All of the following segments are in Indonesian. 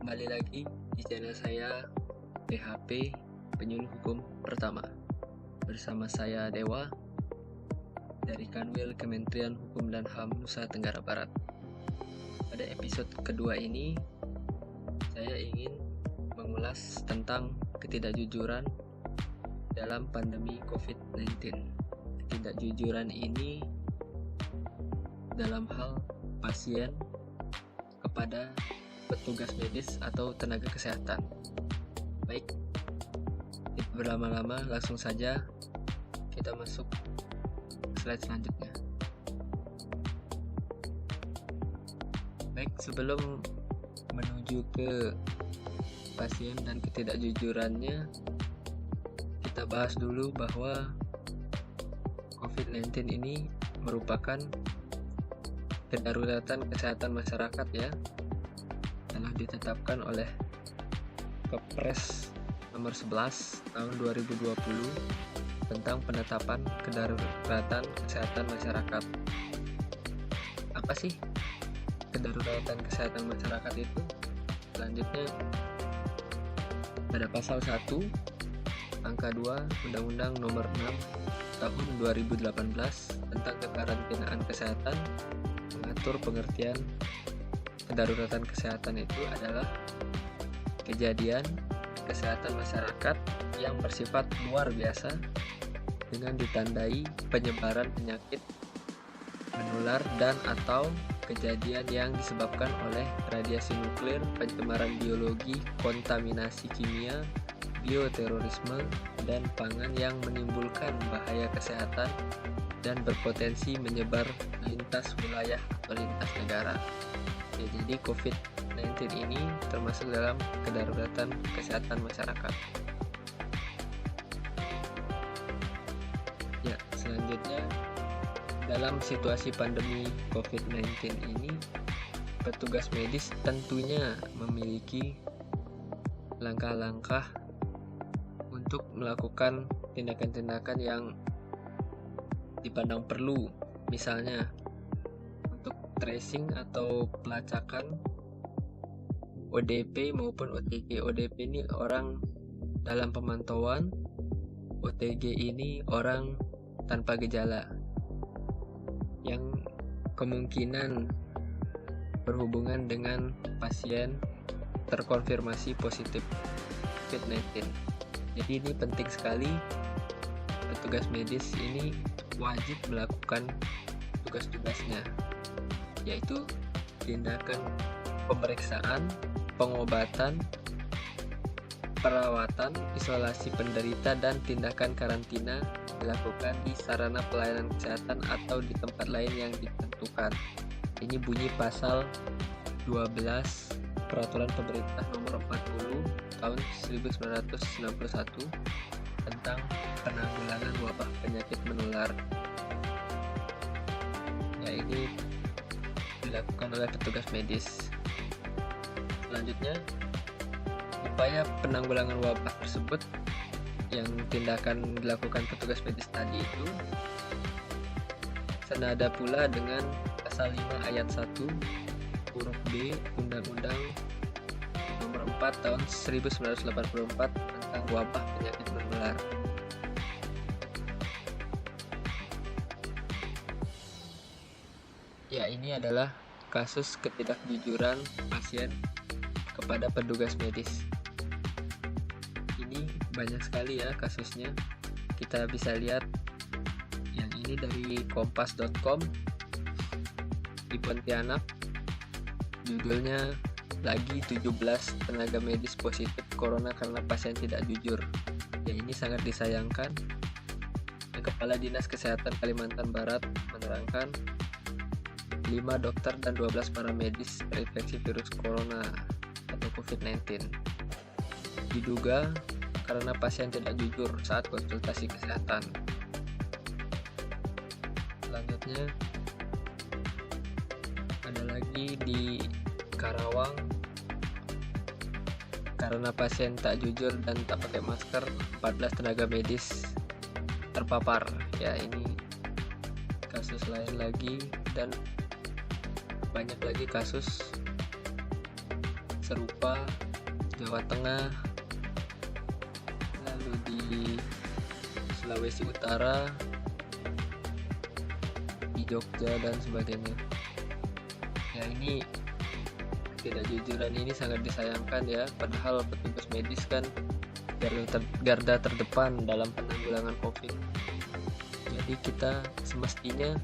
Kembali lagi di channel saya PHP Penyuluh Hukum Pertama. Bersama saya Dewa dari Kanwil Kementerian Hukum dan HAM Nusa Tenggara Barat. Pada episode kedua ini saya ingin mengulas tentang ketidakjujuran dalam pandemi COVID-19. Ketidakjujuran ini dalam hal pasien kepada petugas medis atau tenaga kesehatan. Baik, tidak berlama-lama, langsung saja kita masuk slide selanjutnya. Baik, sebelum menuju ke pasien dan ketidakjujurannya, kita bahas dulu bahwa COVID-19 ini merupakan kedaruratan kesehatan masyarakat ya, telah ditetapkan oleh Kepres nomor 11 tahun 2020 tentang penetapan kedaruratan kesehatan masyarakat. Apa sih kedaruratan kesehatan masyarakat itu? Selanjutnya pada pasal 1 angka 2 Undang-Undang nomor 6 tahun 2018 tentang kekarantinaan kesehatan mengatur pengertian kedaruratan kesehatan itu adalah kejadian kesehatan masyarakat yang bersifat luar biasa dengan ditandai penyebaran penyakit menular dan atau kejadian yang disebabkan oleh radiasi nuklir, pencemaran biologi, kontaminasi kimia, bioterorisme, dan pangan yang menimbulkan bahaya kesehatan dan berpotensi menyebar lintas wilayah atau lintas negara. Ya, jadi COVID-19 ini termasuk dalam kedaruratan kesehatan masyarakat. Ya, selanjutnya dalam situasi pandemi COVID-19 ini, petugas medis tentunya memiliki langkah-langkah untuk melakukan tindakan-tindakan yang dipandang perlu, misalnya untuk tracing atau pelacakan ODP maupun OTG. ODP ini orang dalam pemantauan, OTG ini orang tanpa gejala yang kemungkinan berhubungan dengan pasien terkonfirmasi positif COVID-19. Jadi ini penting sekali, petugas medis ini wajib melakukan tugas-tugasnya, yaitu tindakan pemeriksaan, pengobatan, perawatan, isolasi penderita, dan tindakan karantina dilakukan di sarana pelayanan kesehatan atau di tempat lain yang ditentukan. Ini bunyi pasal 12 Peraturan Pemerintah Nomor 40 Tahun 1991 tentang penanggulangan wabah penyakit menular. Ya, ini dilakukan oleh petugas medis. Selanjutnya, upaya penanggulangan wabah tersebut yang tindakan dilakukan petugas medis tadi itu senada pula dengan pasal 5 ayat 1 huruf B Undang-Undang nomor 4 tahun 1984 tentang wabah penyakit menular. Ya, ini adalah kasus ketidakjujuran pasien kepada petugas medis. Ini banyak sekali ya kasusnya. Kita bisa lihat yang ini dari kompas.com di Pontianak. Judulnya lagi 17 tenaga medis positif corona karena pasien tidak jujur. Ya, ini sangat disayangkan. Kepala Dinas Kesehatan Kalimantan Barat menerangkan 5 dokter dan 12 paramedis terinfeksi virus corona atau COVID-19. Diduga karena pasien tidak jujur saat konsultasi kesehatan. Selanjutnya ada lagi di Karawang, karena pasien tak jujur dan tak pakai masker, 14 tenaga medis terpapar. Ya, ini kasus lain lagi dan banyak lagi kasus serupa Jawa Tengah, lalu di Sulawesi Utara, di Jogja dan sebagainya. Ya, ini ketidakjujuran ini sangat disayangkan ya, padahal petugas medis kan garda terdepan dalam penanggulangan COVID. Jadi kita semestinya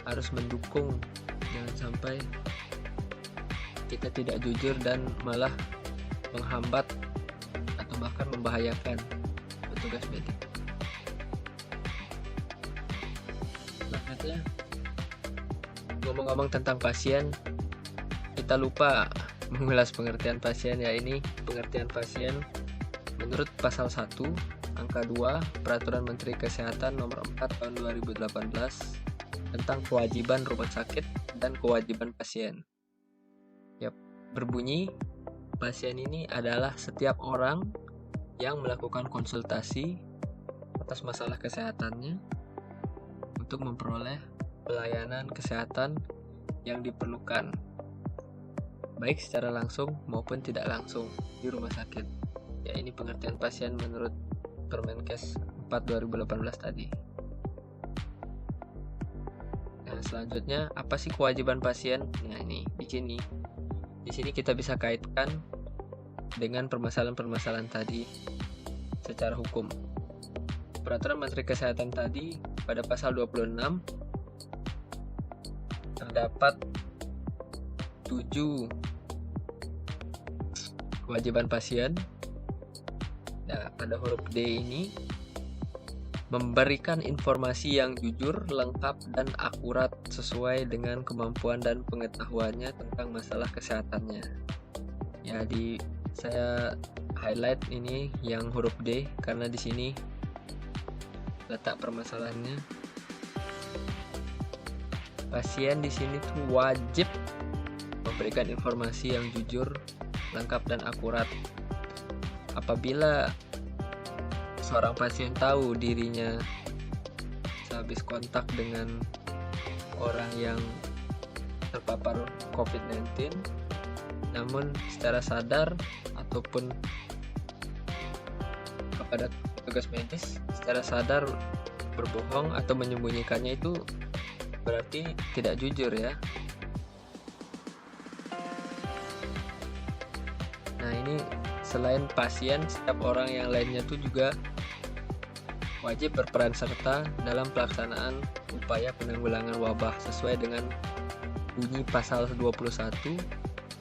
harus mendukung, jangan sampai kita tidak jujur dan malah menghambat atau bahkan membahayakan petugas medis. Selanjutnya, ngomong-ngomong tentang pasien, kita lupa mengulas pengertian pasien. Ya, ini pengertian pasien menurut pasal 1 angka 2 Peraturan Menteri Kesehatan nomor 4 tahun 2018 tentang kewajiban rumah sakit dan kewajiban pasien. Yap, berbunyi, pasien ini adalah setiap orang yang melakukan konsultasi atas masalah kesehatannya untuk memperoleh pelayanan kesehatan yang diperlukan, baik secara langsung maupun tidak langsung di rumah sakit. Ya, ini pengertian pasien menurut Permenkes 4 2018 tadi. Nah, selanjutnya apa sih kewajiban pasien? Nah, ini di sini kita bisa kaitkan dengan permasalahan-permasalahan tadi secara hukum. Peraturan Menteri Kesehatan tadi pada pasal 26 terdapat 7 kewajiban pasien. Nah, pada huruf D ini memberikan informasi yang jujur, lengkap, dan akurat sesuai dengan kemampuan dan pengetahuannya tentang masalah kesehatannya. Ya, saya highlight ini yang huruf D karena di sini letak permasalahannya. Pasien di sini tuh wajib memberikan informasi yang jujur, lengkap, dan akurat. Apabila seorang pasien tahu dirinya sehabis kontak dengan orang yang terpapar COVID-19, namun secara sadar ataupun kepada petugas medis secara sadar berbohong atau menyembunyikannya, itu berarti tidak jujur ya. Nah, ini selain pasien, setiap orang yang lainnya tuh juga wajib berperan serta dalam pelaksanaan upaya penanggulangan wabah sesuai dengan bunyi pasal 21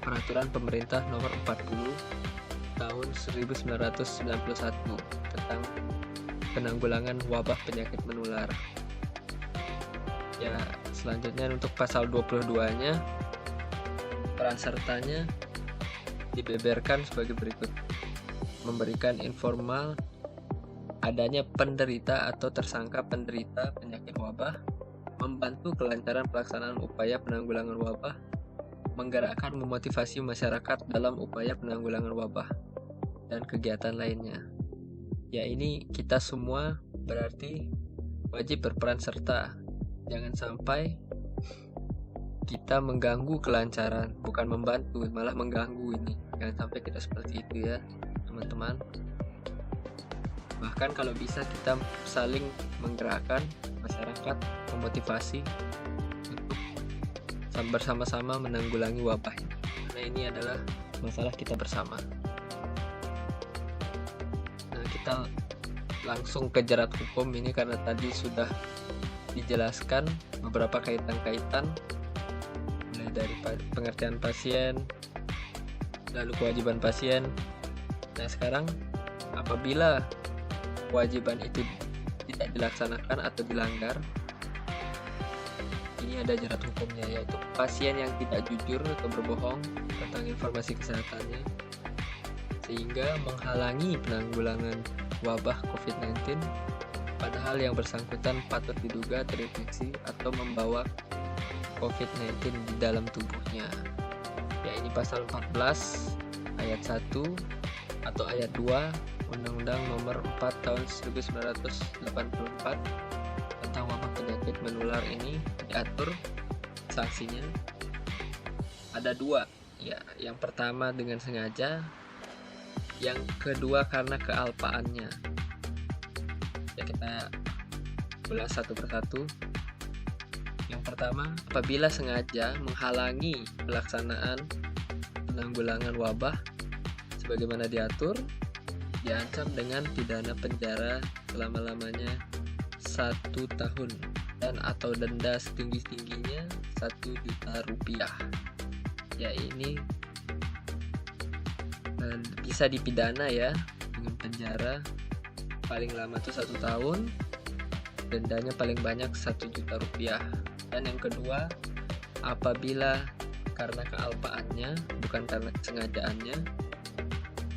Peraturan Pemerintah nomor 40 tahun 1991 tentang penanggulangan wabah penyakit menular. Ya, selanjutnya untuk pasal 22-nya, peran sertanya dibeberkan sebagai berikut: memberikan informal adanya penderita atau tersangka penderita penyakit wabah, membantu kelancaran pelaksanaan upaya penanggulangan wabah, menggerakkan memotivasi masyarakat dalam upaya penanggulangan wabah, dan kegiatan lainnya. Ya, ini kita semua berarti wajib berperan serta. Jangan sampai kita mengganggu kelancaran, bukan membantu, malah mengganggu ini. Jangan sampai kita seperti itu ya, teman-teman. Bahkan kalau bisa kita saling menggerakkan masyarakat, memotivasi untuk bersama-sama menanggulangi wabah ini. Karena ini adalah masalah kita bersama. Nah, kita langsung ke jerat hukum ini karena tadi sudah dijelaskan beberapa kaitan-kaitan mulai dari pengertian pasien, lalu kewajiban pasien. Nah, sekarang apabila kewajiban itu tidak dilaksanakan atau dilanggar, ini ada jerat hukumnya, yaitu pasien yang tidak jujur atau berbohong tentang informasi kesehatannya sehingga menghalangi penanggulangan wabah COVID-19, padahal yang bersangkutan patut diduga terinfeksi atau membawa COVID-19 di dalam tubuhnya. Ya, ini pasal 14 ayat 1 atau ayat 2 Undang-Undang Nomor 4 Tahun 1984 tentang wabah penyakit menular. Ini diatur sanksinya ada 2. Ya, yang pertama dengan sengaja, yang kedua karena kealpaannya. Ya, kita ulas satu persatu. Yang pertama, apabila sengaja menghalangi pelaksanaan penanggulangan wabah sebagaimana diatur, diancam dengan pidana penjara selama-lamanya 1 tahun dan atau denda setinggi-tingginya 1 juta rupiah. Ya, ini bisa dipidana ya dengan penjara paling lama tuh 1 tahun, dendanya paling banyak 1 juta rupiah. Dan yang kedua, apabila karena kealpaannya bukan karena kesengajaannya,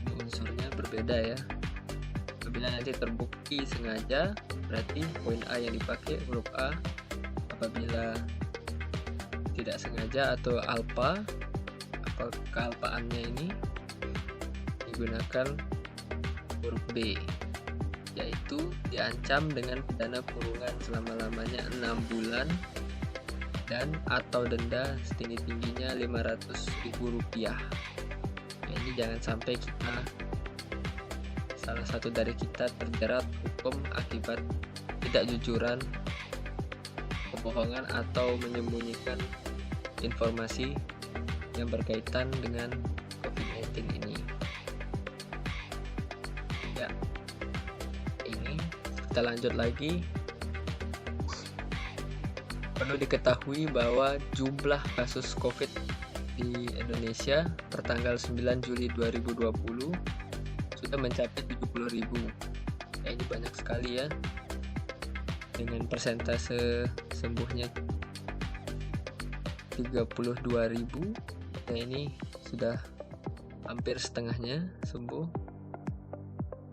ini unsurnya berbeda ya. Apabila nanti terbukti sengaja, berarti poin A yang dipakai huruf A. Apabila tidak sengaja atau alpa, kealpaannya ini digunakan huruf B, yaitu diancam dengan pidana kurungan selama-lamanya 6 bulan dan atau denda setinggi-tingginya Rp500.000. Ya, ini jangan sampai salah satu dari kita terjerat hukum akibat tidak jujuran, kebohongan atau menyembunyikan informasi yang berkaitan dengan COVID-19 ini. Ya, ini kita lanjut lagi. Perlu diketahui bahwa jumlah kasus COVID di Indonesia pertanggal 9 Juli 2020 sudah mencapai 70.000. Ya, ini banyak sekali ya. Dengan persentase sembuhnya 32.000. Nah, ini sudah hampir setengahnya sembuh.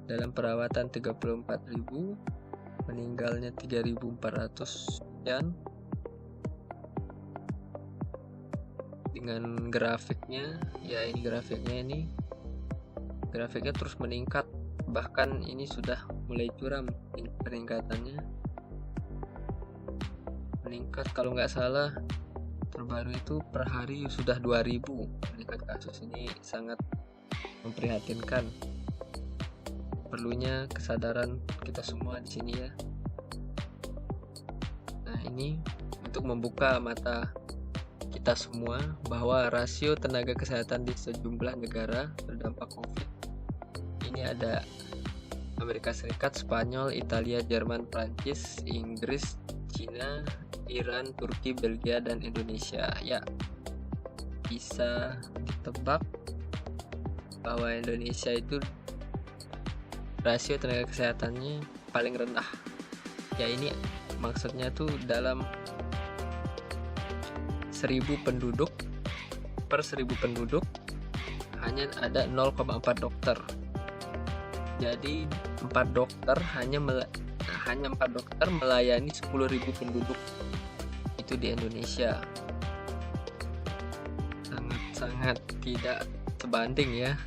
Dalam perawatan 34.000, meninggalnya 3.400 sekian. Dengan grafiknya, ya ini grafiknya terus meningkat, bahkan ini sudah mulai curam peningkatannya. Meningkat kalau nggak salah terbaru itu per hari sudah 2.000 meningkat kasus. Ini sangat memprihatinkan. Perlunya kesadaran kita semua di sini ya. Nah, ini untuk membuka mata kita semua bahwa rasio tenaga kesehatan di sejumlah negara terdampak COVID ini ada Amerika Serikat, Spanyol, Italia, Jerman, Prancis, Inggris, Cina, Iran, Turki, Belgia, dan Indonesia. Ya, bisa ditebak bahwa Indonesia itu rasio tenaga kesehatannya paling rendah. Ya, ini maksudnya tuh dalam 1.000 penduduk, per 1.000 penduduk hanya ada 0,4 dokter. Jadi 4 dokter hanya 4 dokter melayani 10.000 penduduk itu di Indonesia. Sangat tidak sebanding ya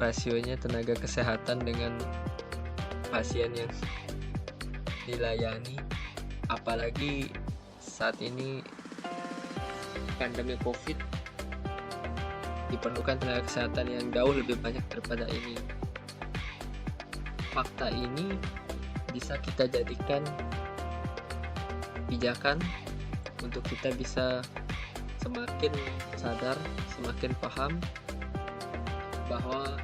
rasionya tenaga kesehatan dengan pasien yang dilayani, apalagi saat ini pandemi COVID diperlukan tenaga kesehatan yang jauh lebih banyak daripada ini. Fakta ini bisa kita jadikan pijakan untuk kita bisa semakin sadar, semakin paham bahwa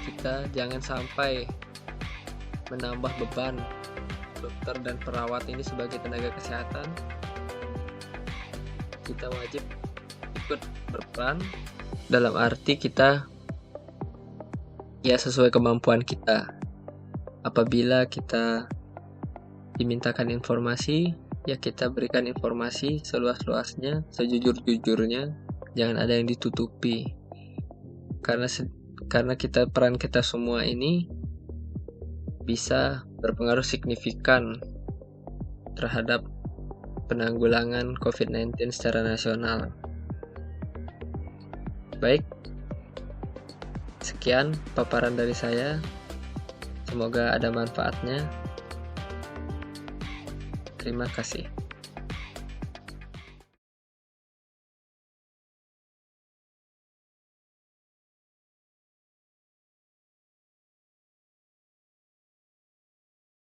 kita jangan sampai menambah beban dokter dan perawat ini sebagai tenaga kesehatan. Kita wajib ikut berperan dalam arti kita ya sesuai kemampuan kita. Apabila kita dimintakan informasi, ya kita berikan informasi seluas-luasnya, sejujur-jujurnya, jangan ada yang ditutupi. Karena peran kita semua ini bisa berpengaruh signifikan terhadap penanggulangan COVID-19 secara nasional. Baik, sekian paparan dari saya. Semoga ada manfaatnya. Terima kasih.